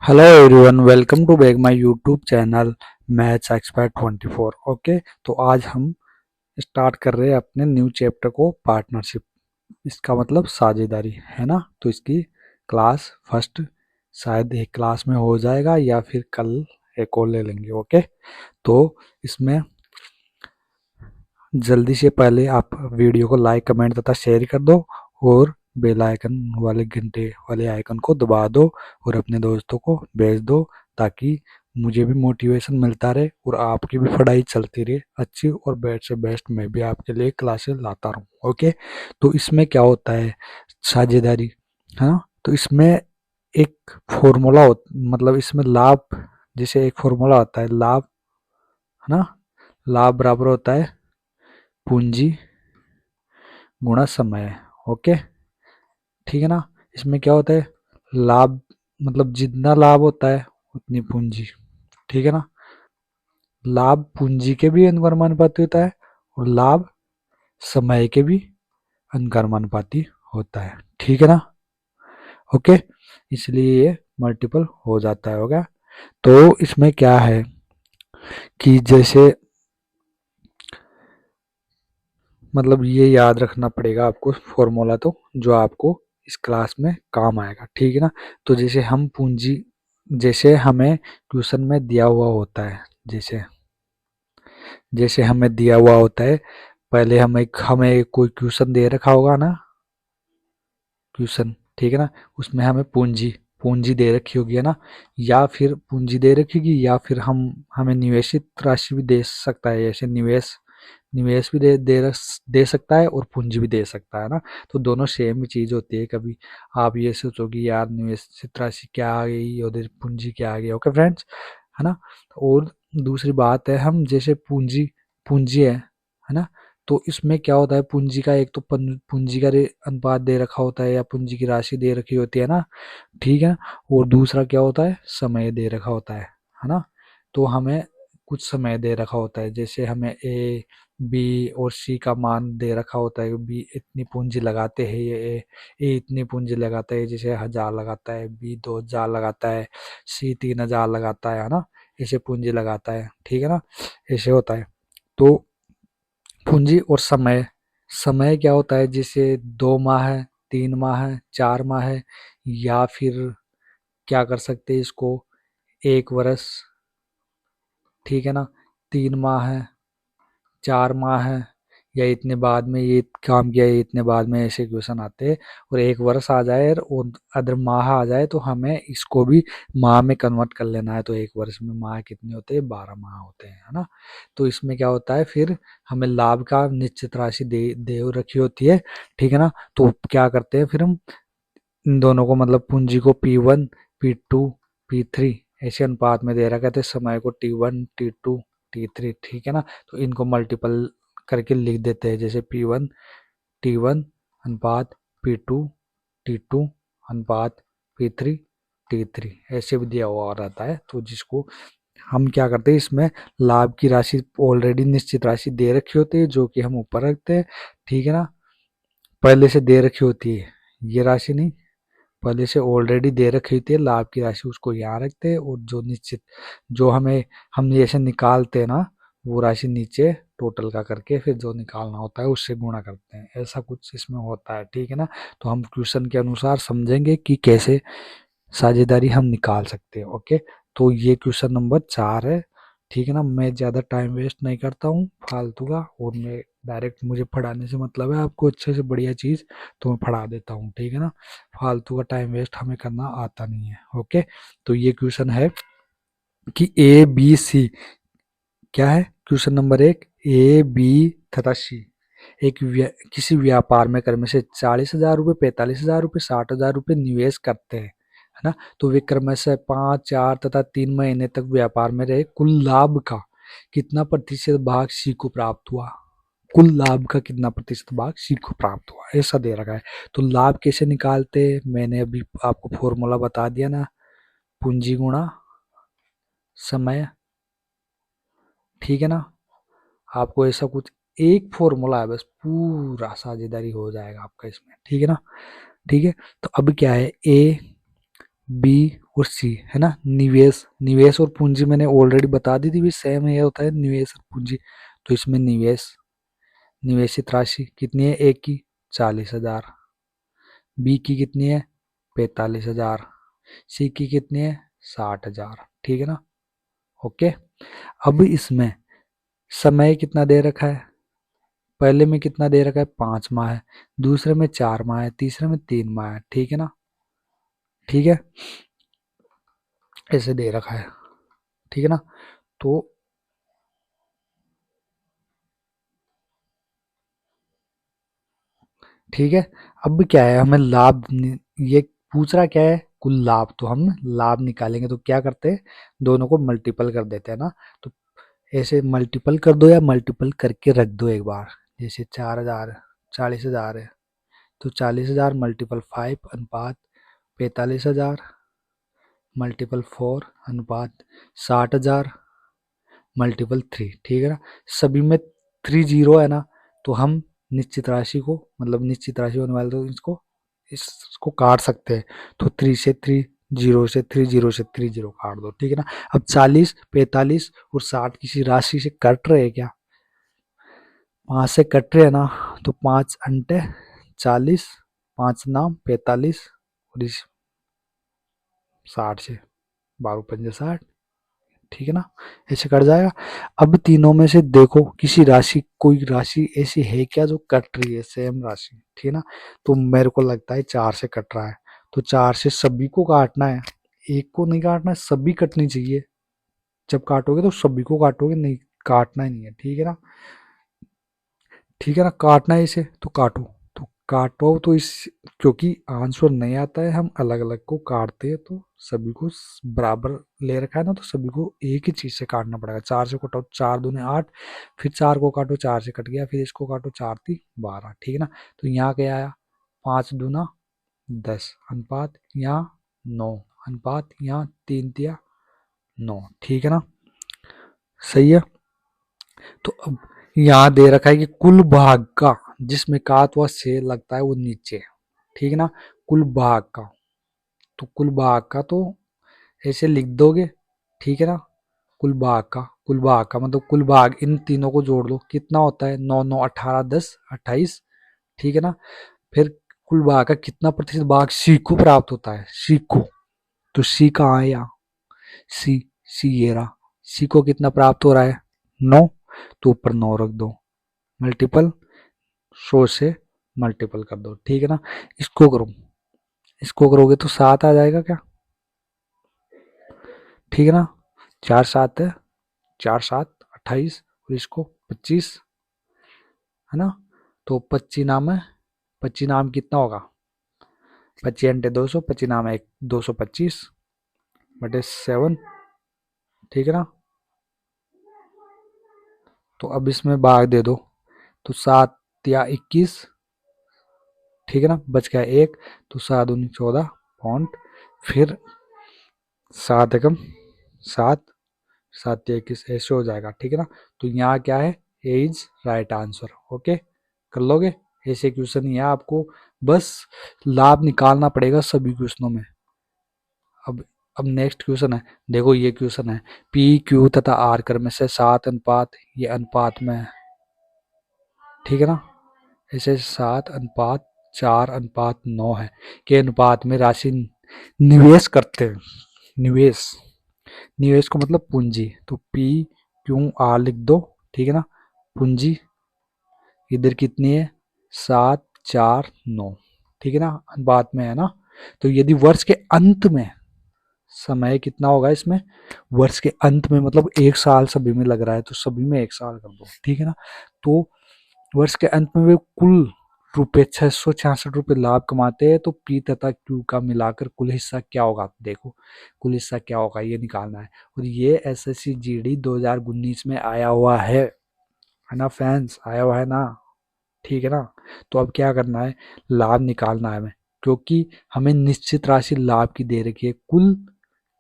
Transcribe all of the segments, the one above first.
Hello everyone, welcome to back my YouTube channel maths expert 24। Okay, तो आज हम start कर रहे हैं अपने न्यू चैप्टर को, पार्टनरशिप। इसका मतलब साझेदारी है ना। तो इसकी क्लास फर्स्ट शायद एक क्लास में हो जाएगा या फिर कल एक और ले लेंगे। ओके, तो इसमें जल्दी से पहले आप वीडियो को लाइक, कमेंट तथा शेयर कर दो और बेल आइकन वाले घंटे वाले आइकन को दबा दो और अपने दोस्तों को भेज दो, ताकि मुझे भी मोटिवेशन मिलता रहे और आपकी भी पढ़ाई चलती रहे अच्छी, और बेस्ट से बेस्ट मैं भी आपके लिए क्लासेस लाता रहूँ। ओके, तो इसमें क्या होता है, साझेदारी, हाँ। तो इसमें एक फॉर्मूला हो, मतलब इसमें लाभ, जैसे एक फॉर्मूला होता है लाभ, है ना। लाभ बराबर होता है पूंजी गुणा समय। ओके, ठीक है ना। इसमें क्या होता है, लाभ मतलब जितना लाभ होता है उतनी पूंजी, ठीक है ना। लाभ पूंजी के भी अनुक्रमानुपाती होता है और लाभ समय के भी अनुक्रमानुपाती होता है, ठीक है ना। ओके, इसलिए ये मल्टीपल हो जाता है। होगा, तो इसमें क्या है कि जैसे मतलब ये याद रखना पड़ेगा आपको फॉर्मूला, तो जो आपको इस क्लास में काम आएगा, ठीक है ना। तो जैसे हम पूंजी, जैसे हमें क्वेश्चन में दिया हुआ होता है, जैसे जैसे हमें दिया हुआ होता है, पहले हमें कोई क्वेश्चन दे रखा होगा ना, क्वेश्चन, ठीक है ना। उसमें हमें पूंजी पूंजी दे रखी होगी, है ना। या फिर पूंजी दे रखी होगी, या फिर हमें निवेशित राशि भी दे सकता है, जैसे निवेश निवेश भी दे सकता है और पूंजी भी दे सकता है ना। तो दोनों सेम ही चीज होती है। कभी आप ये सोचोगे यार निवेशित राशि क्या आ गई और इधर पूंजी क्या आ गई। ओके फ्रेंड्स, है ना। और दूसरी बात है, हम जैसे पूंजी पूंजी है ना। तो इसमें क्या होता है, पूंजी का एक तो पूंजी का अनुपात दे रखा होता है या पूंजी की राशि दे रखी होती है ना, ठीक है। और दूसरा क्या होता है, समय दे रखा होता है ना। तो हमें कुछ समय दे रखा होता है, जैसे हमें ए, बी और सी का मान दे रखा होता है। बी इतनी पूंजी लगाते हैं, ये ए इतनी पूंजी लगाता है, जैसे 1000 लगाता है, बी 2000 लगाता है, सी 3000 लगाता है ना। ऐसे पूंजी लगाता है, ठीक है ना। ऐसे होता है। तो पूंजी और समय, समय क्या होता है, जैसे 2 माह है, 3 माह है, 4 माह है, या फिर क्या कर सकते हैं इसको, 1 वर्ष, ठीक है ना। 3 माह है, 4 माह है, या इतने बाद में ये काम किया, ये इतने बाद में, ऐसे क्वेश्चन आते हैं। और 1 वर्ष आ जाए और अदर माह आ जाए तो हमें इसको भी माह में कन्वर्ट कर लेना है। तो 1 वर्ष में माह कितने होते हैं, 12 माह होते हैं, है ना। तो इसमें क्या होता है, फिर हमें लाभ का निश्चित राशि दे रखी होती है, ठीक है ना। तो क्या करते हैं फिर हम इन दोनों को, मतलब पूंजी को P1, P2, P3 ऐसे अनुपात में दे रखा है, समय को T1, T2, T3, ठीक है ना। तो इनको मल्टीपल करके लिख देते हैं, जैसे P1 T1 अनुपात P2 T2 अनुपात P3 T3, ऐसे भी दिया हुआ रहता है। तो जिसको हम क्या करते हैं, इसमें लाभ की राशि ऑलरेडी निश्चित राशि दे रखी होती है, जो कि हम ऊपर रखते हैं, ठीक है ना। पहले से दे रखी होती है ये राशि, नहीं, पहले से ऑलरेडी दे रखी होती है लाभ की राशि, उसको यहाँ रखते हैं। और जो निश्चित, जो हम जैसे निकालते हैं ना, वो राशि नीचे टोटल का करके फिर जो निकालना होता है उससे गुणा करते हैं, ऐसा कुछ इसमें होता है, ठीक है ना। तो हम क्वेश्चन के अनुसार समझेंगे कि कैसे साझेदारी हम निकाल सकते हैं। ओके, तो ये क्वेश्चन नंबर 4 है, ठीक है ना। मैं ज़्यादा टाइम वेस्ट नहीं करता हूँ फालतू का, और मैं डायरेक्ट, मुझे पढ़ाने से मतलब है आपको अच्छे से बढ़िया चीज़, तो मैं पढ़ा देता हूँ, ठीक है ना। फालतू का टाइम वेस्ट हमें करना आता नहीं है। ओके, तो ये क्वेश्चन है कि ए बी सी, क्या है क्वेश्चन नंबर 1, ए बी तथा सी किसी व्यापार में क्रम से 40,000 रुपये, 45,000 रुपये, 60,000 रुपये निवेश करते हैं, है ना। तो वे क्रम से 5, 4 तथा 3 महीने तक व्यापार में रहे। कुल लाभ का कितना प्रतिशत भाग सी को प्राप्त हुआ, कुल लाभ का कितना प्रतिशत भाग सी को प्राप्त हुआ, ऐसा दे रखा है। तो लाभ कैसे निकालते हैं, मैंने अभी आपको फॉर्मूला बता दिया ना, पूंजी गुणा समय, ठीक है ना। आपको ऐसा कुछ एक फॉर्मूला है बस, पूरा साझेदारी हो जाएगा आपका इसमें, ठीक है ना। ठीक है, तो अब क्या है, ए बी और सी है ना निवेश। निवेश और पूंजी मैंने ऑलरेडी बता दी थी भी सेम है होता है निवेश और पूंजी। तो इसमें निवेश निवेशित राशि कितनी है ए की 40,000, बी की कितनी है 45,000, सी की कितनी है 60,000। ठीक है ना। ओके। अब इसमें समय कितना दे रखा है, पहले में कितना दे रखा है 5 माह है, दूसरे में 4 माह है, तीसरे में 3 माह है। ठीक है ना। ठीक है, ऐसे दे रखा है। ठीक है ना। तो ठीक है, अब क्या है हमें ये पूछ रहा क्या है कुल लाभ, तो हम लाभ निकालेंगे तो क्या करते हैं दोनों को मल्टीपल कर देते हैं ना। तो ऐसे मल्टीपल कर दो या मल्टीपल करके रख दो एक बार। जैसे 4,000 40,000 है तो 40,000 मल्टीपल 5 अनुपात 45,000 मल्टीपल 4 अनुपात 60,000 मल्टीपल 3। ठीक है ना। सभी में 30 है ना, तो हम निश्चित राशि को मतलब निश्चित राशि होने वाले तो इसको काट सकते हैं। तो 3 से 3 जीरो से 3 जीरो से 3 जीरो काट दो। ठीक है ना। अब 40 45 और 60 किसी राशि से कट रहे हैं क्या, 5 से कट रहे हैं ना, तो 5 अंटे 40 5 नाम 45 और इस 60 से 12 पंजे 60। ठीक है ना। ऐसे कट जाएगा। अब तीनों में से देखो किसी राशि कोई राशि ऐसी है क्या जो कट रही है सेम राशि। ठीक है ना। तो मेरे को लगता है 4 से कट रहा है, तो 4 से सभी को काटना है, एक को नहीं काटना है, सभी कटनी चाहिए। जब काटोगे तो सभी को काटोगे, नहीं काटना ही नहीं है। ठीक है ना। ठीक है ना। काटना है इसे तो काटो, तो काटो तो इस क्योंकि आंसर नहीं आता है हम अलग अलग को काटते हैं, तो सभी को बराबर ले रखा है ना, तो सभी को एक ही चीज से काटना पड़ेगा। 4 से कटाओ 4 दूने 8, फिर 4 को काटो 4 से कट गया, फिर इसको काटो 4 3 12। ठीक है ना। तो यहाँ क्या आया 5 दूना 10 अनुपात यहाँ 9 अनुपात यहाँ 3 तिया 9। ठीक है ना। सही है। तो अब यहाँ दे रखा है कि कुल भाग का जिसमें का अथवा से लगता है वो नीचे। ठीक है ना। कुल भाग का, तो कुल भाग का तो ऐसे लिख दोगे। ठीक है ना। कुल भाग का मतलब कुल भाग इन तीनों को जोड़ दो कितना होता है 9 9 18 10 28। ठीक है ना। फिर कुल भाग का कितना प्रतिशत भाग सी को प्राप्त होता है, सी को। तो सी कहाँ है यहाँ, सी सी ये रहा। सी को कितना प्राप्त हो रहा है 9, तो ऊपर 9 रख दो मल्टीपल 100 से मल्टीपल कर दो। ठीक है ना। इसको करो, इसको करोगे तो 7 आ जाएगा क्या। ठीक है ना। 4 7 है, 4 7 28 और इसको 25 है ना। तो 25 नाम है, 25 नाम कितना होगा 25 अंटे 200, 25 नाम है 225 बटे 7। ठीक है ना। तो अब इसमें भाग दे दो, तो 7 या 21। ठीक है ना। बच गया 1, तो 7 दूनी 14 पॉइंट, फिर 7 एकम 7 7 या 21 ऐसे हो जाएगा। ठीक है ना। तो यहाँ क्या है ए इज राइट आंसर। ओके कर लोगे। ऐसे क्वेश्चन ही है, आपको बस लाभ निकालना पड़ेगा सभी क्वेश्चनों में। अब नेक्स्ट क्वेश्चन है, देखो ये क्वेश्चन है पी क्यू तथा आर क्रम में से 7 अनुपात ये अनुपात में है। ठीक है ना। ऐसे 7 अनुपात 4 अनुपात 9 है के अनुपात में राशि निवेश करते हैं। निवेश निवेश को मतलब पूंजी, तो पी क्यू आर लिख दो। ठीक है ना। पूंजी इधर कितनी है 7 4 9। ठीक है ना। अनुपात में है ना। तो यदि वर्ष के अंत में समय कितना होगा इसमें, वर्ष के अंत में मतलब 1 साल सभी में लग रहा है तो सभी में 1 साल कर दो। ठीक है ना। तो वर्ष के अंत में वे कुल रुपए 666 रुपए लाभ कमाते हैं, तो पी तथा क्यू का मिलाकर कुल हिस्सा क्या होगा, देखो कुल हिस्सा क्या होगा ये निकालना है। और ये एसएससी जीडी 2019 में आया हुआ है ना फ्रेंड्स, आया हुआ है ना। ठीक है ना। तो अब क्या करना है लाभ निकालना है हमें, क्योंकि हमें निश्चित राशि लाभ की दे रखी है कुल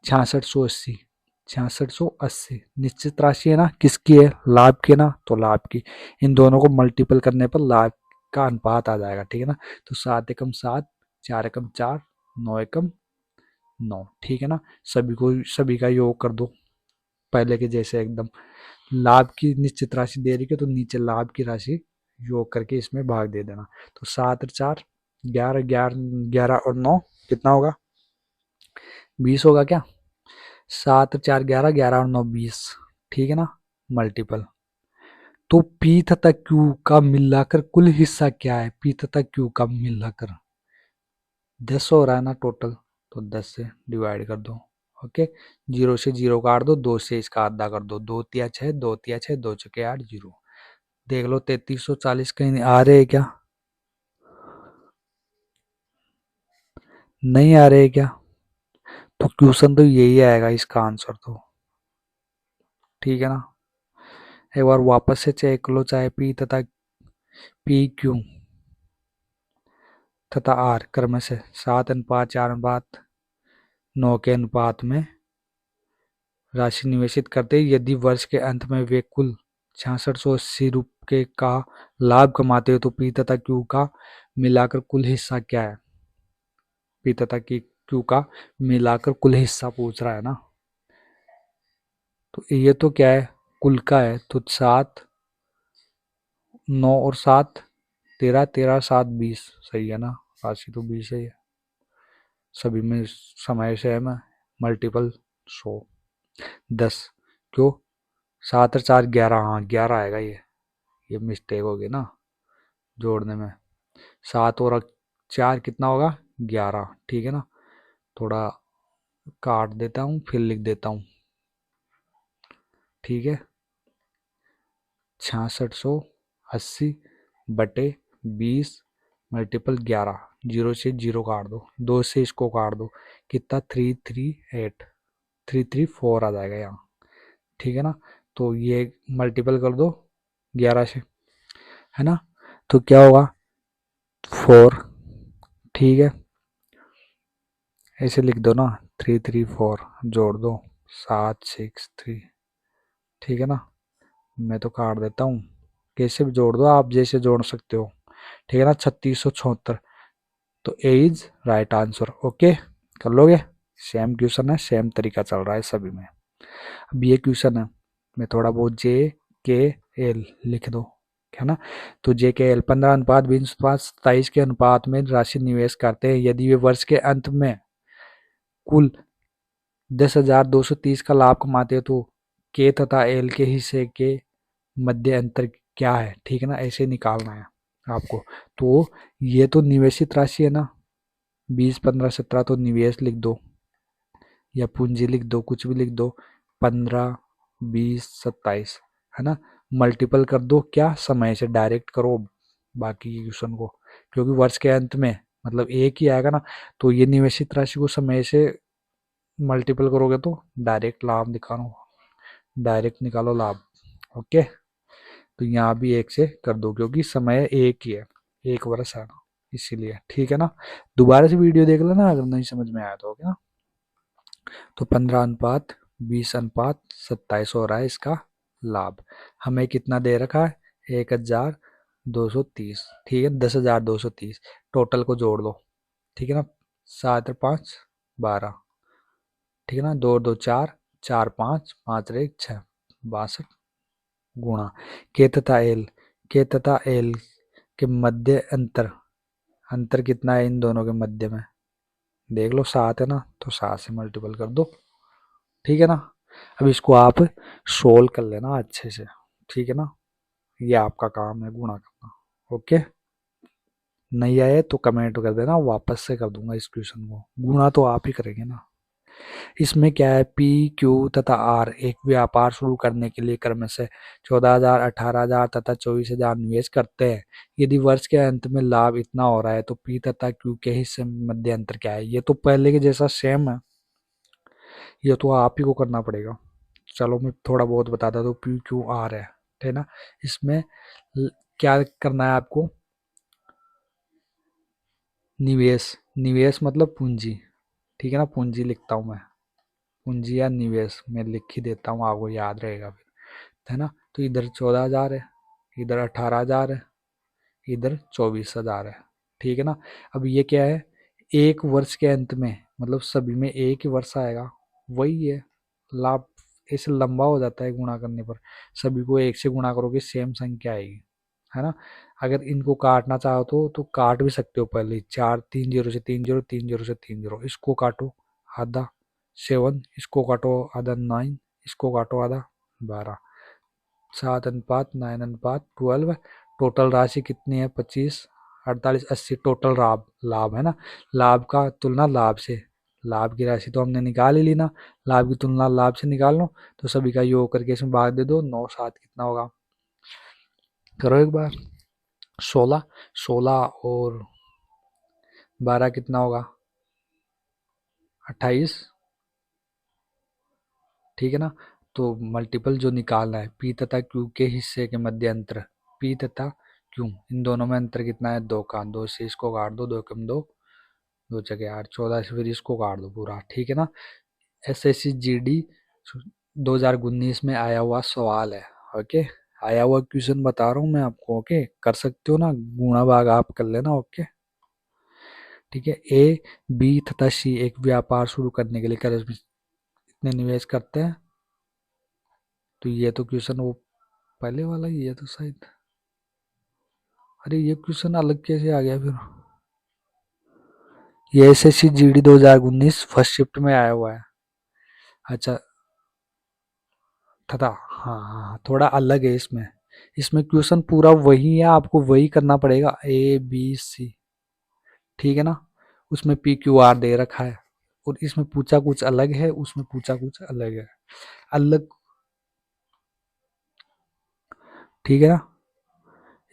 6680 6680 निश्चित राशि है ना, किसकी है लाभ की है ना, तो लाभ की। इन दोनों को मल्टीपल करने पर लाभ का अनुपात आ जाएगा। ठीक है ना। तो 7 एकम 7 4 एकम 4 9 एकम 9, ठीक है ना। सभी का योग कर दो पहले के जैसे एकदम। लाभ की निश्चित राशि दे रही है तो नीचे लाभ की राशि योग करके इसमें भाग दे देना। तो 7 और 4 11, 11 और 9 कितना होगा? 20 होगा क्या? 7 और 4 11, 11 और 9 20, ठीक है ना। मल्टीपल। तो पी तथा क्यू का मिलाकर कुल हिस्सा क्या है? पी तथा क्यू का मिलाकर 10 हो रहा है ना टोटल, तो 10 से डिवाइड कर दो। ओके, 0 से 0 काट दो, 2 से इसका आधा कर दो, 2 तिया 6, 2 तिया 6, 2 छके 8, 0। देख लो 3340 कहीं आ रहे हैं क्या? नहीं आ रहे हैं क्या? तो क्वेश्चन तो यही आएगा इसका आंसर तो, ठीक है ना। एक बार वापस से चेक लो, चाहे पी तथा पी क्यू तथा आर क्रम से 7 अनुपात 4 अनुपात 9 के अनुपात में राशि निवेशित करते हैं। यदि वर्ष के अंत में वे कुल 6680 रुपये का लाभ कमाते हो तो पी तथा क्यू का मिलाकर कुल हिस्सा क्या है? पी तथा क्यू का मिलाकर कुल हिस्सा पूछ रहा है ना। तो ये तो क्या है, कुल का है, तो 7 9 और 7 13, 13 7 20, सही है ना। राशि तो 20 है, सभी में समय से है मैं मल्टीपल 100 10, क्यों? 7 और 4 11, हाँ 11 आएगा ये मिस्टेक होगी ना जोड़ने में। 7 और 4 कितना होगा? 11, ठीक है ना। थोड़ा काट देता हूँ फिर लिख देता हूँ, ठीक है। 6680 बटे 20 मल्टीपल 11, 0 से 0 काट दो, 2 से इसको काट दो, कितना? 338, 334 आ जाएगा यहाँ, ठीक है ना। तो ये मल्टीपल कर दो 11 से, है ना। तो क्या होगा? 4, ठीक है। ऐसे लिख दो ना, 334 जोड़ दो 763, ठीक है ना। मैं तो काट देता हूँ, कैसे भी जोड़ दो आप, जैसे जोड़ सकते हो, ठीक है ना। 3674, तो ए इज राइट आंसर। ओके, कर लोगे। सेम क्वेश्चन है, सेम तरीका चल रहा है सभी में। अब ये क्वेश्चन है, मैं थोड़ा बहुत जे के एल लिख दो, है ना। तो जे के एल 15 अनुपात 20 अनुपात 27 के अनुपात में राशि निवेश करते हैं। यदि वे वर्ष के अंत में कुल 10,230 का लाभ कमाते हैं तो के तथा एल के हिस्से के मध्य अंतर क्या है? ठीक है ना, ऐसे निकालना है आपको। तो ये तो निवेशित राशि है ना, 20 15 17 तो निवेश लिख दो या पूंजी लिख दो, कुछ भी लिख दो। 15 20 27, है ना। मल्टीपल कर दो क्या? समय से डायरेक्ट करो बाकी के क्वेश्चन को, क्योंकि वर्ष के अंत में मतलब एक ही आएगा ना। तो ये निवेशित राशि को समय से मल्टीपल करोगे तो डायरेक्ट लाभ निकालो, डायरेक्ट निकालो लाभ। ओके, तो यहाँ भी एक से कर दो क्योंकि समय एक ही है, 1 वर्ष है ना, इसीलिए, ठीक है ना। दोबारा से वीडियो देख लेना अगर नहीं समझ में आया तो, ओके ना। तो 15 अनुपात 20 अनुपात 27 हो रहा है इसका लाभ। हमें कितना दे रखा है? 1,230, ठीक है। 10,230 टोटल को जोड़ लो, ठीक है ना। 7 और 5 12, ठीक है ना। 2 और 2 4, 4 5 5 और 1 6, 62 गुणा के तथा एल के मध्य अंतर, अंतर कितना है इन दोनों के मध्य में? देख लो 7 है ना, तो 7 से मल्टीपल कर दो, ठीक है ना। अब इसको आप सोल्व कर लेना अच्छे से, ठीक है ना। ये आपका काम है गुणा करना। ओके, नहीं आए तो कमेंट कर देना, वापस से कर दूंगा इस क्वेश्चन को। गुणा तो आप ही करेंगे ना। इसमें क्या है, पी क्यू तथा आर एक व्यापार शुरू करने के लिए क्रम से 14,000 18,000 तथा 24,000 निवेश करते हैं। यदि वर्ष के अंत में लाभ इतना हो रहा है तो पी तथा क्यू के हिस्से में मध्य अंतर क्या है? ये तो पहले के जैसा सेम है, ये तो आप ही को करना पड़ेगा। चलो मैं थोड़ा बहुत बताता हूँ। पी क्यू आर है ना। इसमें क्या करना है आपको? निवेश, निवेश मतलब पूंजी, ठीक है ना। पूंजी लिखता हूँ मैं, पूंजी या निवेश मैं लिख ही देता हूँ, आपको याद रहेगा फिर, है ना। तो इधर 14,000 है, इधर 18,000 है, इधर 24,000 है, ठीक है ना। अब ये क्या है? एक वर्ष के अंत में, मतलब सभी में एक ही वर्ष आएगा, वही है लाभ। ऐसे लंबा हो जाता है गुणा करने पर, सभी को एक से गुणा करोगे सेम संख्या आएगी, है ना। अगर इनको काटना चाहो तो काट भी सकते हो। पहले चार, 3 0 से 3 0, 3 0 से 3 0, इसको काटो आधा 7, इसको काटो आधा 9, इसको काटो आधा 12, 7:9:12। टोटल राशि कितनी है? 25, 48, 80। टोटल लाभ, लाभ है ना। लाभ का तुलना लाभ से, लाभ की राशि तो हमने निकाल ही ली ना, लाभ की तुलना लाभ से निकाल लो। तो सभी का योग करके इसमें भाग दे दो, 9 7 कितना होगा? करो एक बार। 16, 16 और 12 कितना होगा? 28, ठीक है ना। तो मल्टीपल जो निकालना है, पी तथा क्यू के हिस्से के मध्य अंतर, पी तथा क्यू इन दोनों में अंतर कितना है? 2 का। 2 से इसको काट दो, 2 कम 2, 2 जगह 8, 14 से फिर इसको काट दो पूरा, ठीक है ना। एसएससी जीडी 2019 में आया हुआ सवाल है, ओके। आया हुआ क्वेश्चन बता रहा हूँ मैं आपको, ओके। कर सकते हो ना, गुणा भाग आप कर लेना, ओके। ठीक है। ए, बी तथा सी एक व्यापार शुरू करने के लिए कर इतने निवेश करते हैं। तो ये तो क्वेश्चन वो पहले वाला ही है तो शायद, अरे ये क्वेश्चन अलग कैसे आ गया फिर? ये एसएससी जीडी 2019 फर्स्ट शिफ्ट में आया हुआ है। अच्छा, तथा हाँ हाँ हाँ, थोड़ा अलग है इसमें। इसमें क्वेश्चन पूरा वही है, आपको वही करना पड़ेगा, ए बी सी, ठीक है ना। उसमें पी क्यू आर दे रखा है, और इसमें पूछा कुछ अलग है, उसमें पूछा कुछ अलग है, अलग, ठीक है ना।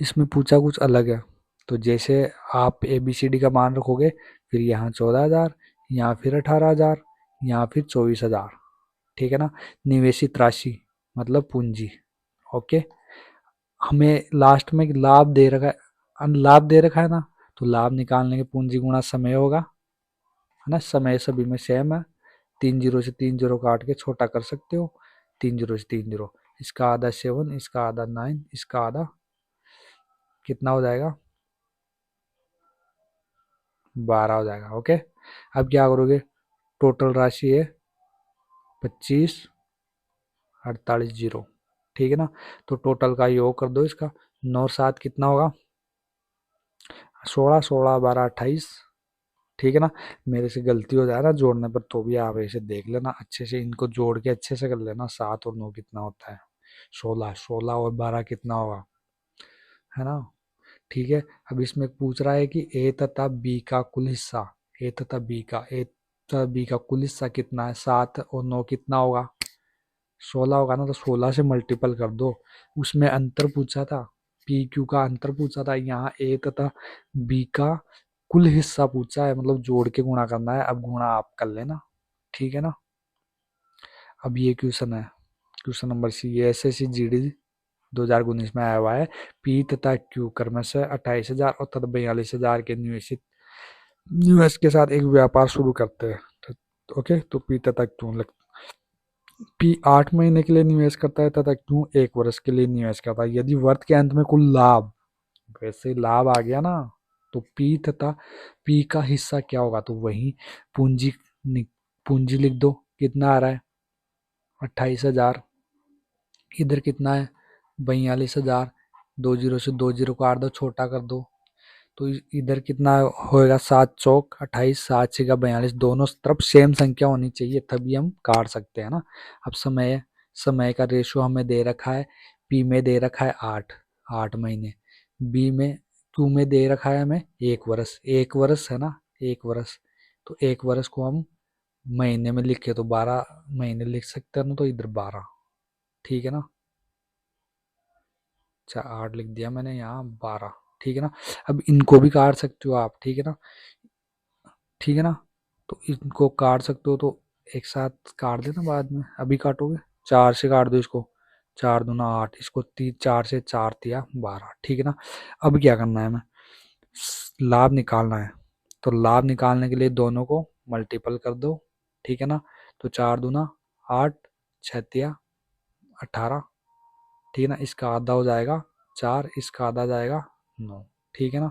इसमें पूछा कुछ अलग है। तो जैसे आप ए बी सी डी का मान रखोगे, फिर यहाँ 14,000, यहाँ फिर 18,000, यहाँ फिर 24,000, ठीक है ना। निवेशित राशि मतलब पूंजी, ओके। हमें लास्ट में लाभ दे रखा है, लाभ दे रखा है ना, तो लाभ निकालने के पूंजी गुणा समय होगा, है ना। समय सभी में सेम है, 3 0 से 3 0 काट के छोटा कर सकते हो, 3 0 से 3 0, इसका आधा 7, इसका आधा 9, इसका आधा कितना हो जाएगा? 12 हो जाएगा, ओके। अब क्या करोगे? टोटल राशि है 25, 48 0, ठीक है ना। तो टोटल का योग कर दो इसका, 9 7 कितना होगा? 16, 16 12 28, ठीक है ना। मेरे से गलती हो जाए ना जोड़ने पर, तो भी आप ऐसे देख लेना अच्छे से, इनको जोड़ के अच्छे से कर लेना। 7 और 9 कितना होता है? 16, 16 और 12 कितना होगा, है ना। ठीक है। अब इसमें पूछ रहा है कि ए तथा बी का कुल हिस्सा, ए तथा बी का कुल हिस्सा कितना है? 7 और 9 कितना होगा? 16 होगा ना। तो 16 से मल्टीपल कर दो। उसमें अंतर पूछा था, पी क्यू का अंतर पूछा था, यहाँ ए तथा बी का कुल हिस्सा पूछा है, मतलब जोड़ के गुणा करना है। अब गुणा आप कर लेना, ठीक है ना। अब ये क्वेश्चन है, क्वेश्चन नंबर सी, ये एसएससी जीडी 2019 में आया हुआ है। पी तथा क्यू क्रमशः 28,000 और तथा 42,000 के निवेशित निवेश के साथ एक व्यापार शुरू करते हैं। ओके, तो पी तथा क्यू, पी 8 महीने के लिए निवेश करता है तथा क्यू 1 वर्ष के लिए निवेश करता है। यदि वर्ष के अंत में कुल लाभ, वैसे लाभ आ गया ना, तो पी तथा पी का हिस्सा क्या होगा? तो वही पूंजी, पूंजी लिख दो, कितना आ रहा है? 28,000। इधर कितना है? 42,000। 2 0 से 2 0 काट दो, छोटा कर दो। तो इधर कितना होएगा? 7 चौक 28, 7 6 42, दोनों तरफ सेम संख्या होनी चाहिए, तभी हम काट सकते हैं ना। अब समय, समय का रेशो हमें दे रखा है, पी में दे रखा है 8, 8 महीने, बी में, क्यू में दे रखा है हमें 1 वर्ष, 1 वर्ष है ना, 1 वर्ष। तो 1 वर्ष को हम महीने में लिखे तो 12 महीने लिख सकते हैं ना, तो इधर 12, ठीक है ना। अच्छा, 8 लिख दिया मैंने, यहाँ 12, ठीक है ना। अब इनको भी काट सकते हो आप, ठीक है ना, ठीक है ना। तो इनको काट सकते हो, तो एक साथ काट देना बाद में, अभी काटोगे। 4 से काट दो इसको, 4 दूना 8, इसको 3, 4 से 4 दिया 12, ठीक है ना। अब क्या करना है हमें? लाभ निकालना है। तो लाभ निकालने के लिए दोनों को मल्टीपल कर दो, ठीक है ना। तो 4 दूना 8, 6 18, ठीक है ना। इसका आधा हो जाएगा 4, इसका आधा जाएगा 9, ठीक है ना।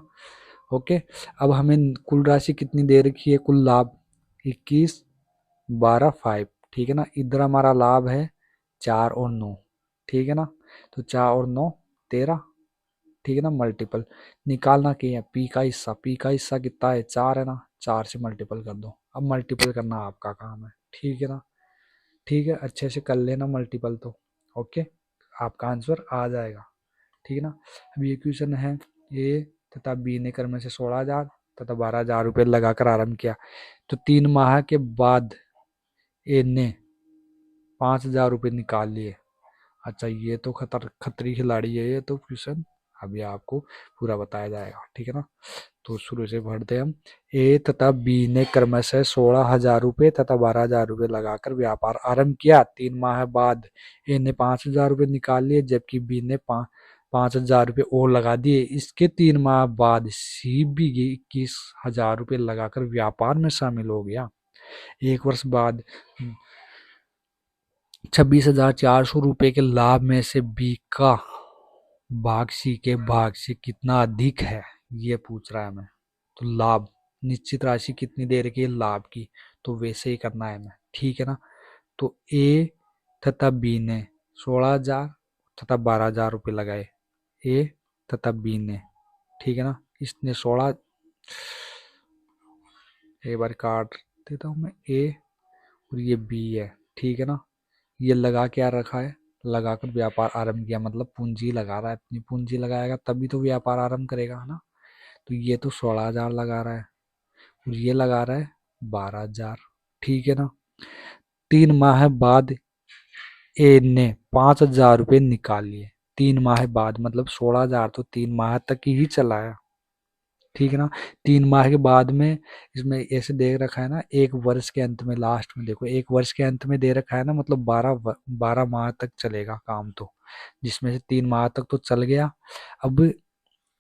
ओके। अब हमें कुल राशि कितनी दे रखी है, कुल लाभ 21, 12, 5, ठीक है ना। इधर हमारा लाभ है 4 और 9, ठीक है ना। तो 4 और 9 13, ठीक है ना। मल्टीपल निकालना क्या है, पी का हिस्सा, पी का हिस्सा कितना है 4 है ना, 4 से मल्टीपल कर दो। अब मल्टीपल करना आपका काम है, ठीक है ना। ठीक है, अच्छे से कर लेना मल्टीपल तो, ओके, आपका आंसर आ जाएगा, ठीक है ना। अब ये क्वेश्चन है, ए तथा बी ने क्रम से 16,000 तथा 12,000 रुपये लगाकर आरंभ किया, तो 3 माह के बाद ए ने 5,000 रुपये निकाल लिए। अच्छा, ये तो खतरी खिलाड़ी है ये तो क्वेश्चन, अभी आपको पूरा बताया जाएगा, ठीक है ना। तो शुरू से पढ़ते हैं हम। ए तथा बी ने क्रमशः 16,000 रुपये तथा 12,000 रुपये लगाकर व्यापार आरंभ किया। 3 माह बाद ए ने 5,000 रुपये निकाल लिए, जबकि बी ने 5,000 रुपये और लगा दिए। इसके 3 माह बाद सी बी 21,000 रुपये लगाकर व्यापार में शामिल हो गया। 1 वर्ष बाद 26,400 रुपये के लाभ में से बी का भाग सी के भाग से कितना अधिक है, ये पूछ रहा है हमें। तो लाभ, निश्चित राशि कितनी दे रखी है लाभ की, तो वैसे ही करना है हमें, ठीक है ना। तो ए तथा बी ने 16,000 तथा 12,000 रुपये लगाए, ए तथा बी ने, ठीक है ना। इसने 16, एक बार काट देता हूँ मैं, ए और ये बी है, ठीक है ना। ये लगा क्या रखा है, लगाकर व्यापार आरंभ किया, मतलब पूंजी लगा रहा है, अपनी पूंजी लगाएगा तभी तो व्यापार आरंभ करेगा, है ना। तो ये तो 16,000 लगा रहा है और ये लगा रहा है 12,000, ठीक है ना। 3 माह बाद ए ने 5,000 रुपये निकाल लिए। 3 माह बाद मतलब 16,000 तो 3 माह तक ही चलाया, ठीक है ना। 3 माह के बाद में इसमें ऐसे दे रखा है ना, 1 वर्ष के अंत में, लास्ट में देखो 1 वर्ष के अंत में दे रखा है ना, मतलब 12 माह तक चलेगा काम, तो जिसमें से 3 माह तक तो चल गया। अब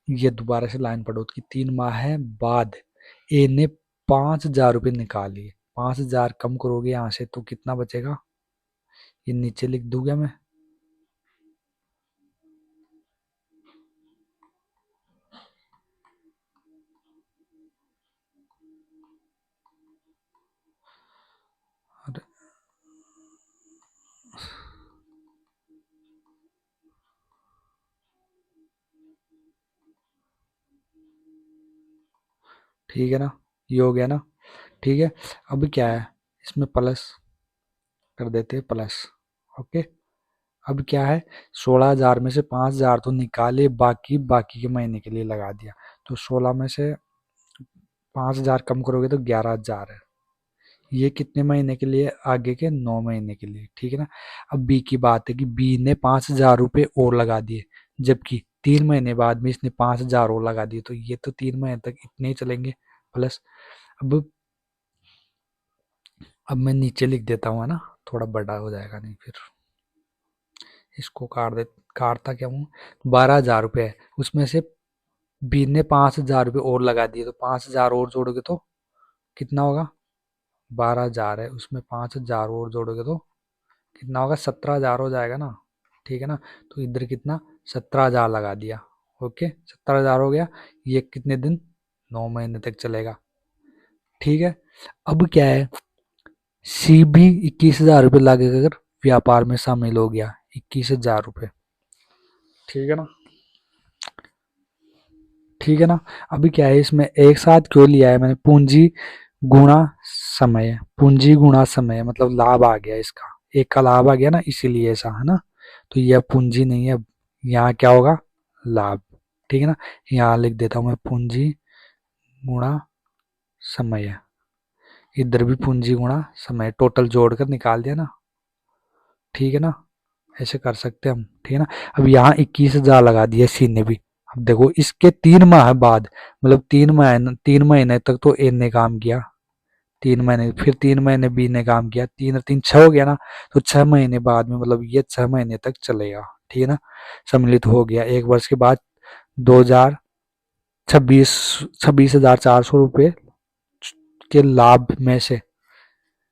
ये दोबारा से लाइन पढ़ो कि 3 माह बाद ए ने 5,000 रुपये निकाल लिए। 5,000 कम करोगे यहाँ से तो कितना बचेगा, ये नीचे लिख दूंगा मैं। अरे, ठीक है ना, ये हो गया ना, ठीक है। अब क्या है, इसमें प्लस कर देते हैं, प्लस, ओके। अब क्या है, 16,000 में से 5,000 तो निकाले, बाकी बाकी के महीने के लिए लगा दिया। तो 16 में से 5,000 कम करोगे तो 11,000 है। ये कितने महीने के लिए, आगे के 9 महीने के लिए, ठीक है ना। अब बी की बात है कि बी ने 5,000 रुपये और लगा दिए, जबकि 3 महीने बाद में इसने 5,000 और लगा दिए, तो ये तो 3 महीने तक इतने ही चलेंगे प्लस। अब मैं नीचे लिख देता हूँ, है ना, थोड़ा बड़ा हो जाएगा नहीं फिर, इसको काटता क्या हूँ। 12,000 रुपये है, उसमें से बी ने 5,000 रुपये और लगा दिए, तो 5,000 और जोड़ोगे तो कितना होगा, 12,000 है, उसमें 5,000 और जोड़ोगे तो कितना होगा, 17,000 हो जाएगा ना, ठीक है ना। तो इधर कितना, 17,000 लगा दिया, ओके, 17,000 हो गया। ये कितने दिन, 9 महीने तक चलेगा, ठीक है। अब क्या है, सी भी 21,000 रुपये लगाकर व्यापार में शामिल हो गया, 21,000 रुपये, ठीक है ना, ठीक है ना। अभी क्या है, इसमें एक साथ क्यों लिया है मैंने, पूंजी गुणा समय, पूंजी गुणा समय मतलब लाभ आ गया, इसका एक का लाभ आ गया ना, इसीलिए ऐसा है ना। तो यह पूंजी नहीं है, यहाँ क्या होगा, लाभ, ठीक है ना। यहाँ लिख देता हूँ मैं, पूंजी गुणा समय, इधर भी पूंजी गुणा समय, टोटल जोड़कर निकाल दिया ना, ठीक है ना। ऐसे कर सकते हैं हम, ठीक है ना। अब यहाँ 21,000 लगा दिया सी ने भी। अब देखो इसके 3 माह बाद, मतलब 3 महीने तक तो ए ने काम किया, 3 महीने, फिर 3 महीने बी ने काम किया, 3 और 3 6 हो गया ना। तो 6 महीने बाद में मतलब ये 6 महीने तक चलेगा, ठीक है ना। सम्मिलित हो गया, 1 वर्ष के बाद 2026 26,400 रुपये के लाभ में से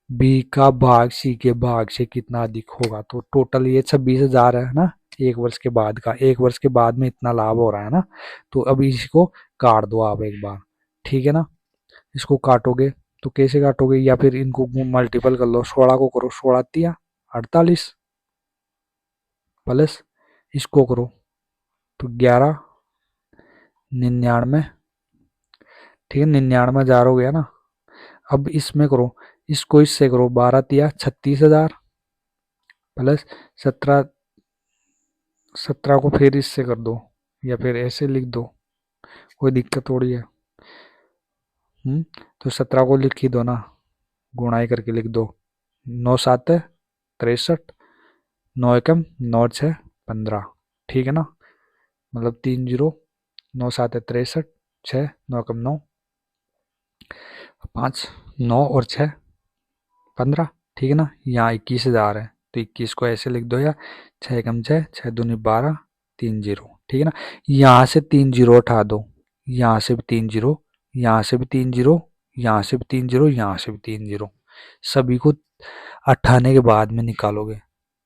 बी का भाग सी के भाग से कितना अधिक होगा। तो टोटल ये 26,000 है ना, एक वर्ष के बाद का, एक वर्ष के बाद में इतना लाभ हो रहा है ना। तो अब इसको काट दो आप एक बार, ठीक है ना। इसको काटोगे तो कैसे काटोगे, या फिर इनको मल्टीपल कर लो, 16 को करो, 16 तिया 48 प्लस इसको करो तो 11 99, ठीक है, 99,000 हो गया ना। अब इसमें करो, इसको इससे करो, 12 तिया 36,000 प्लस 17, 17 को फिर इससे कर दो, या फिर ऐसे लिख दो, कोई दिक्कत थोड़ी है। तो 17 को लिख ही दो ना, गुणाई करके लिख दो, 9 7 63, 9 1 9 6 15, ठीक है ना। मतलब 3 जीरो, 9 7 63, 6 9 1 9, 5 9 और 6 15, ठीक है ना। यहाँ 21,000 है तो 21 को ऐसे लिख दो, या 6 1 6 6 दूनी 12 3 जीरो, ठीक है ना। यहाँ से 3 जीरो उठा दो, यहाँ से भी 3 जीरो, यहाँ से भी 3 जीरो, यहाँ से भी 3 जीरो, यहाँ से भी 3 जीरो, सभी को अट्ठाने के बाद में निकालोगे,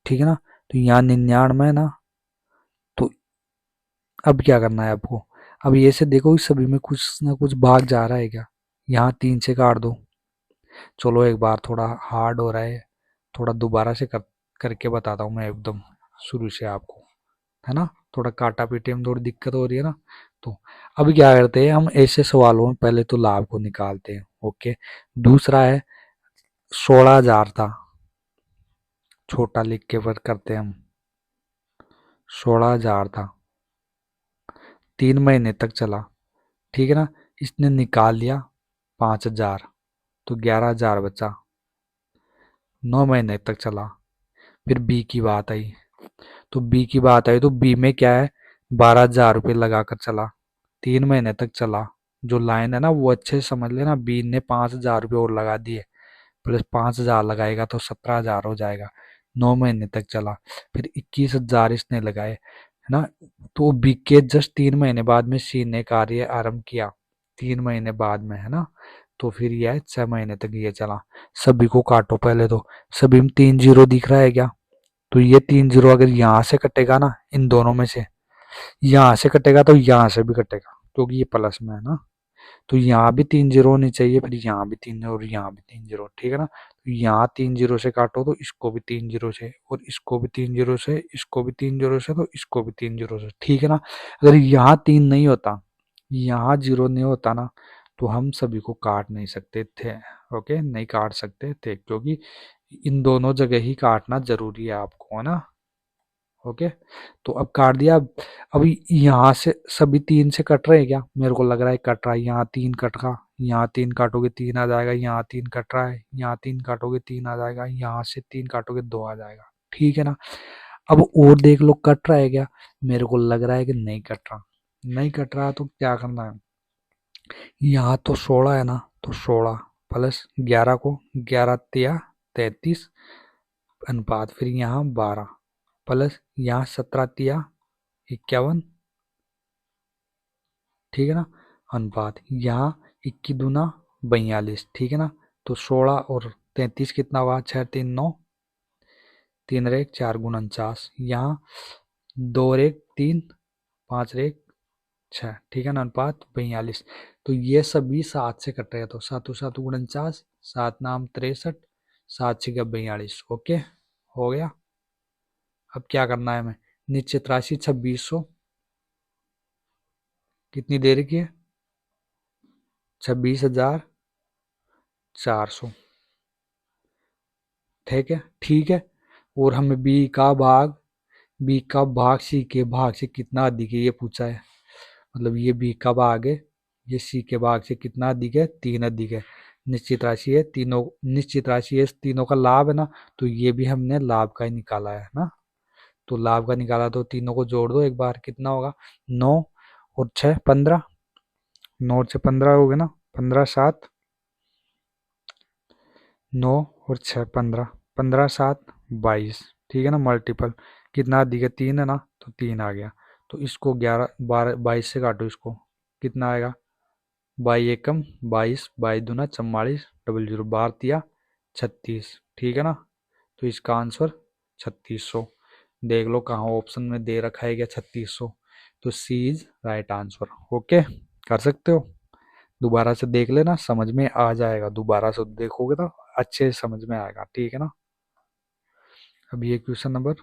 ठीक है ना। तो यहाँ 99 है ना। तो अब क्या करना है आपको, अब ये से देखो इस सभी में कुछ ना कुछ भाग जा रहा है क्या, यहाँ 3 से काट दो। चलो एक बार, थोड़ा हार्ड हो रहा है, थोड़ा दोबारा से करके बताता हूँ मैं एकदम शुरू से आपको, है ना। थोड़ा काटा पीटे में थोड़ी दिक्कत हो रही है ना। तो अब क्या करते हैं हम, ऐसे सवालों में पहले तो लाभ को निकालते हैं, ओके। दूसरा है 16,000 था, छोटा लिख के पर करते हैं हम, 16,000 था, 3 महीने तक चला, ठीक है ना। इसने निकाल लिया 5,000, तो 11,000 बचा, 9 महीने तक चला। फिर बी की बात आई, तो बी की बात आई तो बी में क्या है, 12,000 रुपये लगाकर चला, 3 महीने तक चला। जो लाइन है ना वो अच्छे से समझ लेना, बी ने 5,000 रुपये और लगा दिए, प्लस 5,000 लगाएगा तो 17,000 हो जाएगा, 9 महीने तक चला। फिर 21,000 इसने लगाए, है ना। तो बी के जस्ट 3 महीने बाद में सी ने कार्य आरंभ किया, 3 महीने बाद में, है ना। तो फिर यह 6 महीने तक ये चला। सभी को काटो पहले, तो सभी में 3 जीरो दिख रहा है क्या। तो ये 3 जीरो अगर यहाँ से कटेगा ना, इन दोनों में से यहाँ से कटेगा तो यहाँ से भी कटेगा, क्योंकि ये प्लस में है ना। तो यहाँ भी 3 जीरो होनी चाहिए, फिर यहाँ भी 3 और यहाँ भी 3 जीरो, ठीक है ना। तो यहाँ 3 जीरो से काटो तो इसको भी 3 जीरो से, और इसको भी 3 जीरो से, इसको भी 3 जीरो से, तो इसको भी 3 जीरो से, ठीक है ना। अगर यहाँ 3 नहीं होता, यहाँ जीरो नहीं होता ना, तो हम सभी को काट नहीं सकते थे, ओके, नहीं काट सकते थे, क्योंकि इन दोनों जगह ही काटना जरूरी है आपको, है ना। ओके, तो अब काट दिया। अब यहाँ से सभी 3 से कट रहे हैं क्या, मेरे को लग रहा है कट रहा है, यहाँ 3 कट रहा, यहाँ 3 काटोगे 3 आ जाएगा, यहाँ 3 कट रहा है, यहाँ 3 काटोगे 3 आ जाएगा, यहाँ से 3 काटोगे 2 आ जाएगा, ठीक है ना। अब और देख लो कट रहा है क्या, मेरे को लग रहा है कि नहीं कट रहा, नहीं कट रहा तो क्या करना है, यहाँ तो 16 है ना, तो 16 प्लस 11 को, 11 तिया 33 अनुपात, फिर यहाँ 12 प्लस यहाँ 17 तिया 51, ठीक है ना, अनुपात, यहाँ 21 दूना 42, ठीक है ना। तो 16 और 33 कितना हुआ, 6 3 9, 3 रेख 4 गुना 49, यहाँ 2 रेख 3, 5 रेख 6, ठीक है ना, अनुपात 42। तो ये सभी 7 से कट रहे हैं, तो 7 7 गुना 49, 7 नाम 63, 7 6 42, ओके, हो गया। अब क्या करना है हमें, निश्चित राशि 2600 कितनी देर की है, 26,400, ठीक है, ठीक है। और हमें बी का भाग सी के भाग से कितना अधिक है ये पूछा है, मतलब ये बी का भाग है, ये सी के भाग से कितना अधिक है, 3 अधिक है। निश्चित राशि है, तीनों निश्चित राशि है, तीनों का लाभ है ना, तो ये भी हमने लाभ का ही निकाला है ना। तो लाभ का निकाला तो तीनों को जोड़ दो एक बार, कितना होगा, 9 और 6 15, 9 और 6 15 हो गए ना, 15 7, 9 और 6 15, 15 7 22, ठीक है ना। मल्टीपल कितना अधिक है, 3 है ना, तो 3 आ गया। तो इसको 11 12 22 से काटो, इसको कितना आएगा, 22 एकम 22, 22 दूना 44, 00 12 तिया 36, ठीक है ना। तो इसका आंसर 3600। देख लो कहाँ ऑप्शन में दे रखा है क्या 3600। तो सी इज राइट आंसर। ओके, कर सकते हो। दोबारा से देख लेना, समझ में आ जाएगा। दोबारा से देखोगे तो अच्छे से समझ में आएगा, ठीक है ना। अब ये क्वेश्चन नंबर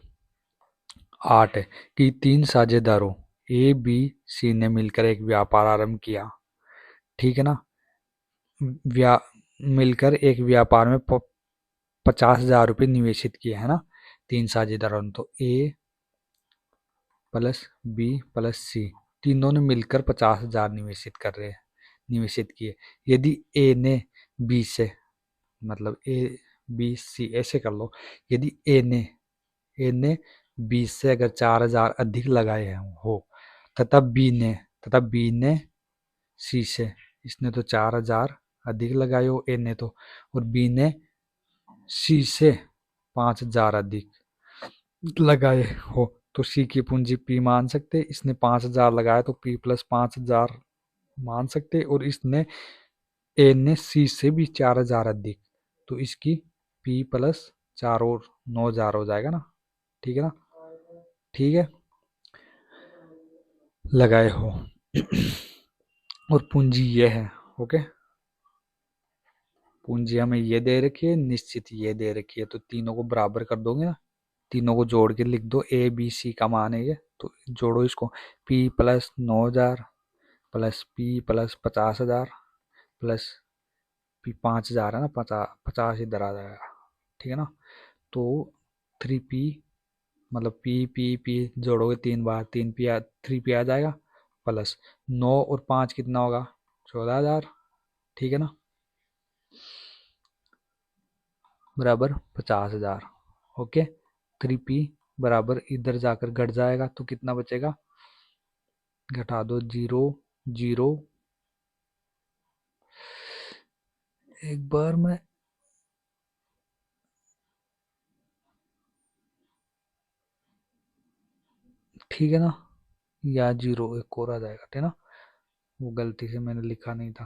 8 है कि 3 साझेदारों ए बी सी ने मिलकर एक व्यापार आरंभ किया, ठीक है ना। व्या मिलकर एक व्यापार में 50,000 रुपये निवेशित किए, है ना। 3 साझेदारों ने, तो ए प्लस बी प्लस सी, तीनों ने मिलकर 50,000 निवेशित किए। यदि ए ने बी से, मतलब ए बी सी ऐसे कर लो, यदि ए ने बी से अगर 4,000 अधिक लगाए हैं हो, तथा बी ने सी से, इसने तो 4,000 अधिक लगाए हो ए ने तो, और बी ने सी से 5,000 अधिक लगाए हो, तो सी की पूंजी पी मान सकते। इसने 5,000 लगाया तो पी प्लस 5,000 मान सकते, और इसने ए ने सी से भी 4,000 अधिक, तो इसकी पी प्लस 4 और 9,000 हो जाएगा ना, ठीक है ना। ठीक है, लगाए हो और पूंजी ये है। ओके, पूंजी हमें ये दे रखी है, निश्चित ये दे रखी है, तो तीनों को बराबर कर दोगे ना, तीनों को जोड़ के लिख दो। ए बी सी का मान है ये, तो जोड़ो इसको। P plus 9,000 plus P plus 50,000 plus P 5,000 है ना, 50 इधर आ जाएगा, ठीक है ना। तो 3p, मतलब पी पी पी जोड़ोगे 3 बार, 3p आ जाएगा, प्लस 9 और 5 कितना होगा, 14,000, ठीक है ना, बराबर 50,000। ओके, 3p बराबर इधर जाकर घट जाएगा, तो कितना बचेगा, घटा दो, 0 0। एक बार में ठीक है ना, या 0 एक और आ जाएगा, ठीक है ना। वो गलती से मैंने लिखा नहीं था,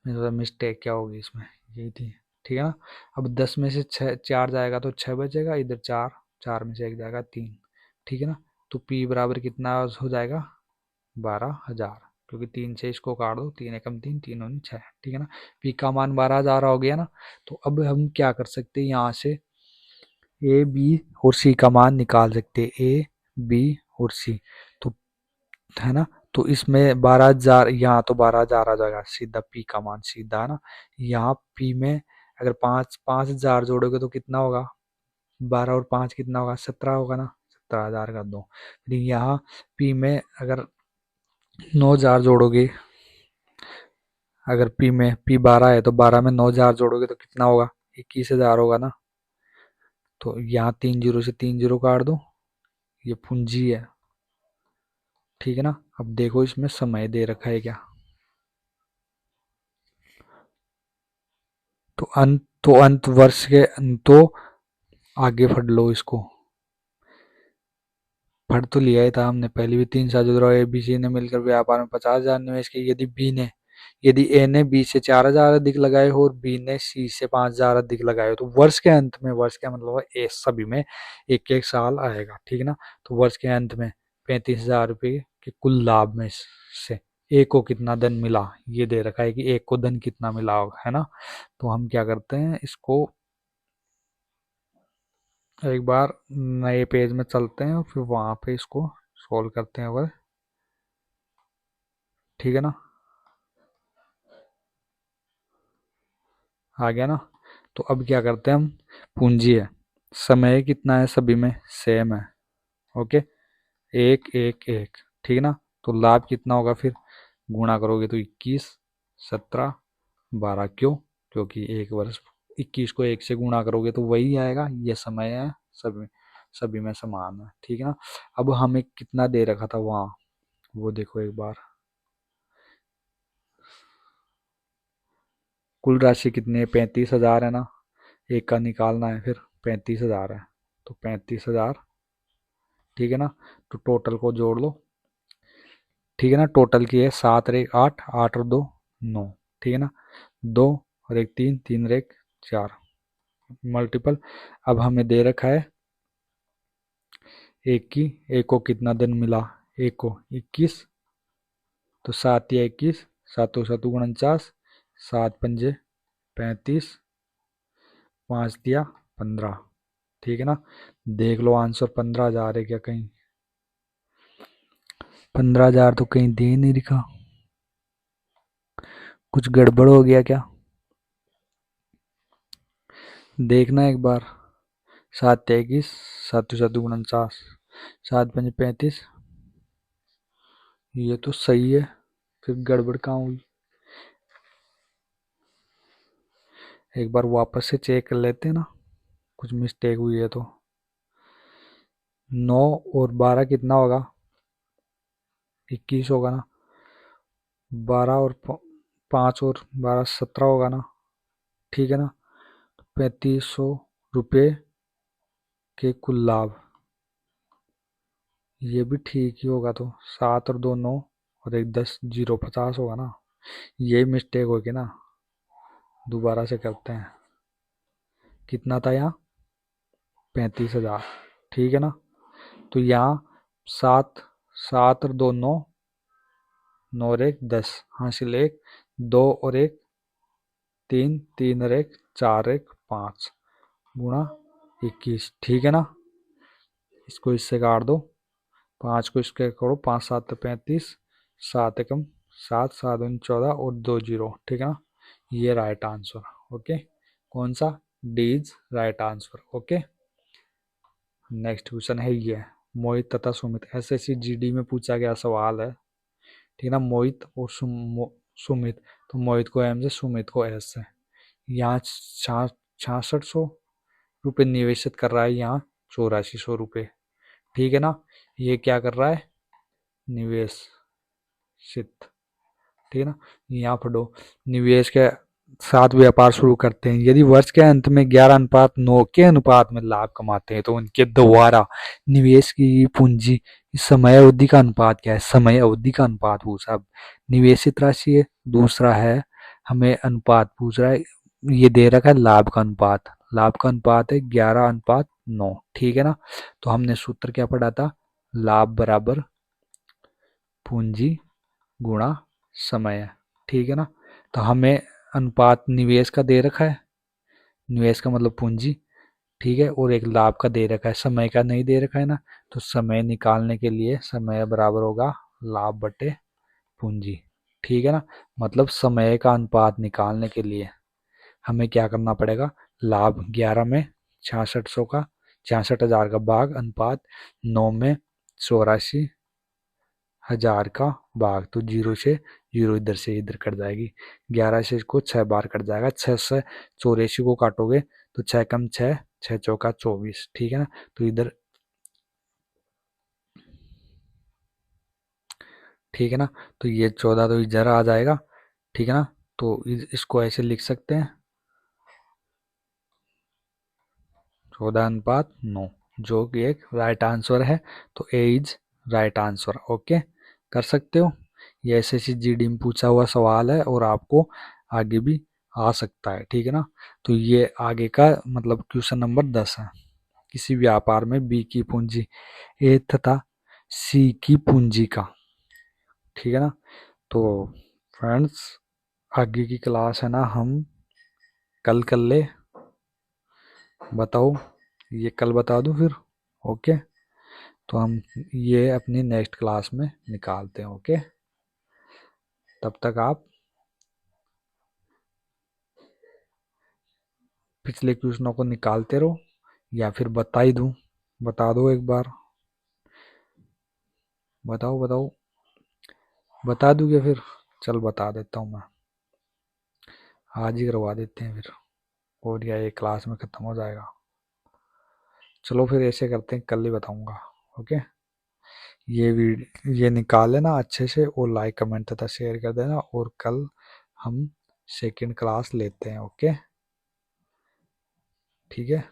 मेरे तो मिस्टेक क्या होगी इसमें, यही थी, ठीक है ना। अब 10 में से 4 जाएगा तो 6 बचेगा, इधर 4, 4 में से 1 जाएगा 3, ठीक है ना। तो P बराबर कितना हो जाएगा, 12,000, क्योंकि 3 से इसको काट दो, 3 एकम 3, 3 दूनी 6, ठीक है ना। P का मान 12,000 हो गया ना। तो अब हम क्या कर सकते हैं, यहाँ से ए बी और सी का मान निकाल सकते हैं, ए बी और सी, तो है ना। तो इसमें 12,000, यहाँ तो 12,000 आ जाएगा, सीधा पी का मान सीधा, है ना। यहाँ पी में अगर 5,000 जोड़ोगे तो कितना होगा, 12 और 5 कितना होगा, 17 होगा ना, 17,000 का दो। फिर यहाँ पी में अगर 9,000 जोड़ोगे, अगर पी 12 है तो 12 में 9,000 जोड़ोगे तो कितना होगा, 21,000 होगा ना। तो यहाँ 3 जीरो से 3 जीरो काट दो, ये पूंजी है, ठीक है ना। अब देखो इसमें समय दे रखा है क्या, तो अंत वर्ष के, तो आगे पढ़ लो इसको, पढ़ तो लिया ही था हमने पहले भी। 3 साझेदारों ए बी सी ने मिलकर व्यापार में 50,000 निवेश किए। यदि ए ने बी से 4,000 अधिक लगाए हो और बी ने सी से 5,000 अधिक लगाए हो, तो वर्ष के अंत में, वर्ष का मतलब ए सभी में एक एक साल आएगा, ठीक है ना। तो वर्ष के अंत में 35,000 रुपये के कुल लाभ में से एक को कितना धन मिला, ये दे रखा है कि एक को धन कितना मिला होगा, है ना। तो हम क्या करते हैं, इसको एक बार नए पेज में चलते हैं और फिर वहां पे इसको सॉल्व करते हैं, अगर ठीक है ना। आ गया ना। तो अब क्या करते हैं हम, पूंजी है, समय कितना है सभी में, सेम है। ओके, एक एक एक, ठीक है ना। तो लाभ कितना होगा, फिर गुणा करोगे तो 21, 17, 12, क्यों, क्योंकि एक वर्ष 21 को 1 से गुणा करोगे तो वही आएगा, ये समय है, सभी सभी में समान है, ठीक है ना। अब हमें कितना दे रखा था वहाँ, वो देखो एक बार, कुल राशि कितनी है, 35,000 है ना, एक का निकालना है, फिर 35,000 है, तो 35,000, ठीक है ना। तो टोटल को जोड़ लो, ठीक है ना। टोटल की है 7 और 1 8, 8 और 2 9, ठीक है ना। 2 और 1 3, 3 और 1 4, मल्टीपल। अब हमें दे रखा है एक की, एक को कितना दिन मिला, एक को 21, तो 7 या 21, सातों सातों 49, 7 पंजे 35, 5 दिया 15। ठीक है ना। देख लो आंसर 15,000 है क्या कहीं? 15,000 तो कहीं दे नहीं लिखा, कुछ गड़बड़ हो गया क्या? देखना एक बार। 7 23, सातों सातों 49, 7 पंजे 35, ये तो सही है, फिर गड़बड़ कहाँ हुई? एक बार वापस से चेक कर लेते हैं ना, कुछ मिस्टेक हुई है तो। 9 और 12 कितना होगा? 21 होगा ना। 12 और 5 और 12 17 होगा ना। ठीक है ना। 3500 रुपये के कुल लाभ, ये भी ठीक ही होगा। तो 7 और 2 9 और एक 10, 0 50 होगा ना। यही मिस्टेक होगी ना। दोबारा से करते हैं। कितना था यहाँ? 35,000। ठीक है ना। तो यहाँ 7, 7 और 2 9, 9 और एक 10, हासिल एक, 2 और एक 3, 3 और एक 4, एक 5 गुणा 21। ठीक है ना। इसको इससे काट दो, 5 को इसके करो, 5 7 35, 7 एकम 7, 7 दूनी 14 और 2 जीरो। ठीक है ना। ये राइट आंसर। ओके, कौन सा? D is right answer. Okay. Next question है ये, मोहित तथा सुमित, एसएससी जीडी में पूछा गया सवाल है। ठीक है ना। मोहित और सुमित, तो मोहित को एम से, सुमित को एस से। यहाँ 6600 रुपये निवेशित कर रहा है, यहाँ 8400 रुपये। ठीक है ना। ये क्या कर रहा है? निवेश सित। ठीक है ना। यहाँ पढ़ो, निवेश के साथ व्यापार शुरू करते हैं, यदि वर्ष के अंत में 11:9 के अनुपात में लाभ कमाते हैं तो उनके द्वारा निवेश की पूंजी समय अवधि का अनुपात क्या है? समय अवधि का अनुपात पूछा। अब निवेशित राशि है, दूसरा है हमें अनुपात पूछ रहा है, ये दे रखा है लाभ का अनुपात। लाभ का अनुपात है 11:9। ठीक है ना। तो हमने सूत्र क्या पढ़ा था? लाभ बराबर पूंजी गुणा समय। ठीक है ना। तो हमें अनुपात निवेश का दे रखा है, निवेश का मतलब पूंजी। ठीक है। और एक लाभ का दे रखा है, समय का नहीं दे रखा है ना। तो समय निकालने के लिए समय बराबर होगा लाभ बटे पूंजी। ठीक है ना। मतलब समय का अनुपात निकालने के लिए हमें क्या करना पड़ेगा? लाभ 11 में 6600 का, 66,000 का भाग अनुपात 9 में 84,000 का भाग, तो 0 से 0 इधर से इधर कट जाएगी। 11 से इसको 6 बार कट जाएगा, 6 से 84 को काटोगे तो 6 कम 6, 6 चौका 24। ठीक है ना। तो इधर, ठीक है ना। तो ये 14 तो इधर आ जाएगा। ठीक है ना। तो इसको ऐसे लिख सकते हैं 14:9, जो कि एक राइट आंसर है। तो ए इज राइट आंसर। ओके, कर सकते हो। ये एसएससी जीडी में पूछा हुआ सवाल है और आपको आगे भी आ सकता है। ठीक है ना। तो ये आगे का मतलब क्वेश्चन नंबर 10 है। किसी व्यापार में बी की पूंजी ए तथा सी की पूंजी का। ठीक है ना। तो फ्रेंड्स, आगे की क्लास है ना हम कल कर ले, बताओ, ये कल बता दूं फिर? ओके। तो हम ये अपनी नेक्स्ट क्लास में निकालते हैं। ओके, तब तक आप पिछले क्वेश्चनों को निकालते रहो, या फिर बता ही दूं, बता दो एक बार। बताओ बताओ, बता दूं क्या फिर? चल बता देता हूँ मैं, आज ही करवा देते हैं फिर, और या ये क्लास में ख़त्म हो जाएगा। चलो फिर ऐसे करते हैं, कल ही बताऊंगा। ओके, ये निकाल लेना अच्छे से, और लाइक कमेंट तथा शेयर कर देना, और कल हम सेकंड क्लास लेते हैं। ओके, ठीक है।